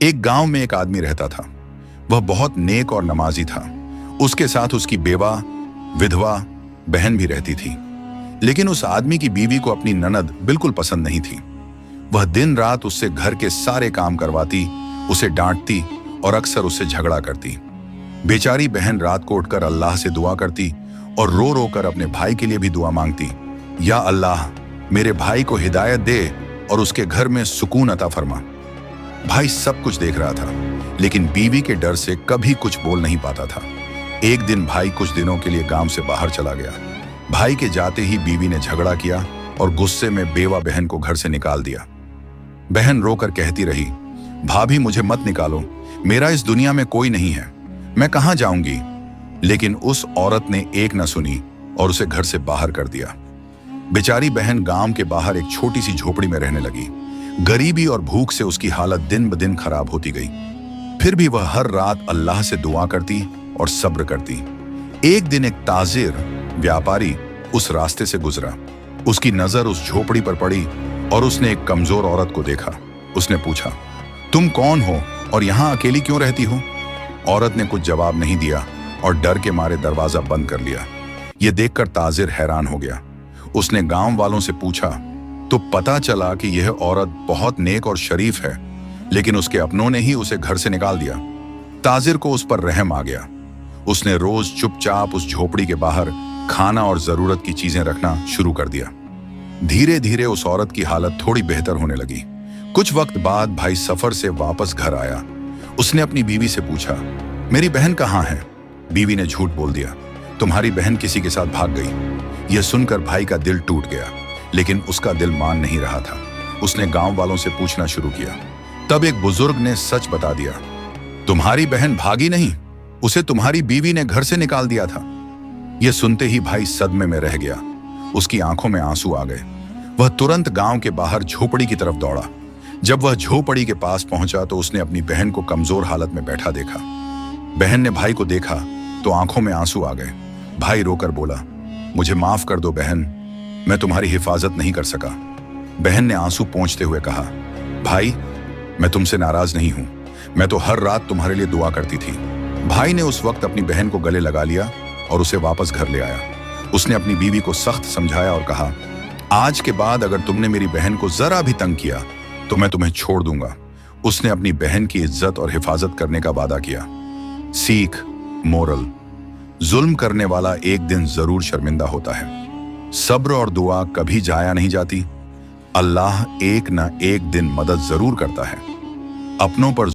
एक गांव में एक आदमी रहता था। वह बहुत नेक और नमाजी था। उसके साथ उसकी बेवा, विधवा बहन भी रहती थी। लेकिन उस आदमी की बीवी को अपनी ननद बिल्कुल पसंद नहीं थी। वह दिन रात उससे घर के सारे काम करवाती, उसे डांटती और अक्सर उससे झगड़ा करती। बेचारी बहन रात को उठकर अल्लाह से दुआ करती और रो रो कर अपने भाई के लिए भी दुआ मांगती। या अल्लाह, मेरे भाई को हिदायत दे और उसके घर में सुकून अता फरमा। भाई सब कुछ देख रहा था, लेकिन बीवी के डर से कभी कुछ बोल नहीं पाता था। एक दिन भाई कुछ दिनों के लिए गांव से बाहर चला गया। भाई के जाते ही बीवी ने झगड़ा किया और गुस्से में बेवा बहन को घर से निकाल दिया। बहन रोकर कहती रही, भाभी मुझे मत निकालो, मेरा इस दुनिया में कोई नहीं है, मैं कहां जाऊंगी। लेकिन उस औरत ने एक न सुनी और उसे घर से बाहर कर दिया। बेचारी बहन गांव के बाहर एक छोटी सी झोपड़ी में रहने लगी। गरीबी और भूख से उसकी हालत दिन ब दिन खराब होती गई। फिर भी वह हर रात अल्लाह से दुआ करती और सब्र करती। एक दिन एक ताजिर व्यापारी उस रास्ते से गुजरा। उसकी नजर उस झोपड़ी पर पड़ी और उसने एक कमजोर औरत को देखा। उसने पूछा, तुम कौन हो और यहां अकेली क्यों रहती हो? औरत ने कुछ जवाब नहीं दिया और डर के मारे दरवाजा बंद कर लिया। यह देखकर ताजिर हैरान हो गया। उसने गांव वालों से पूछा तो पता चला कि यह औरत बहुत नेक और शरीफ है, लेकिन उसके अपनों ने ही उसे घर से निकाल दिया। ताजिर को उस पर रहम आ गया। उसने रोज चुपचाप उस झोपड़ी के बाहर खाना और जरूरत की चीजें रखना शुरू कर दिया। धीरे धीरे उस औरत की हालत थोड़ी बेहतर होने लगी। कुछ वक्त बाद भाई सफर से वापस घर आया। उसने अपनी बीवी से पूछा, मेरी बहन कहाँ है? बीवी ने झूठ बोल दिया, तुम्हारी बहन किसी के साथ भाग गई। यह सुनकर भाई का दिल टूट गया, लेकिन उसका दिल मान नहीं रहा था। उसने गांव वालों से पूछना शुरू किया। तब एक बुजुर्ग ने सच बता दिया, तुम्हारी बहन भागी नहीं, उसे तुम्हारी बीवी ने घर से निकाल दिया था। यह सुनते ही भाई सदमे में रह गया। उसकी आंखों में आंसू आ गए। वह तुरंत गांव के बाहर झोपड़ी की तरफ दौड़ा। जब वह झोपड़ी के पास पहुंचा तो उसने अपनी बहन को कमजोर हालत में बैठा देखा। बहन ने भाई को देखा तो आंखों में आंसू आ गए। भाई रोकर बोला, मुझे माफ कर दो बहन, मैं तुम्हारी हिफाजत नहीं कर सका। बहन ने आंसू पोंछते हुए कहा, भाई मैं तुमसे नाराज नहीं हूं, मैं तो हर रात तुम्हारे लिए दुआ करती थी। भाई ने उस वक्त अपनी बहन को गले लगा लिया और उसे वापस घर ले आया। उसने अपनी बीवी को सख्त समझाया और कहा, आज के बाद अगर तुमने मेरी बहन को जरा भी तंग किया तो मैं तुम्हें छोड़ दूंगा। उसने अपनी बहन की इज्जत और हिफाजत करने का वादा किया। सीख, मोरल, जुल्म करने वाला एक दिन जरूर शर्मिंदा होता है। सब्र और दुआ कभी जाया नहीं जाती। अल्लाह एक ना एक दिन मदद जरूर करता है। अपनों पर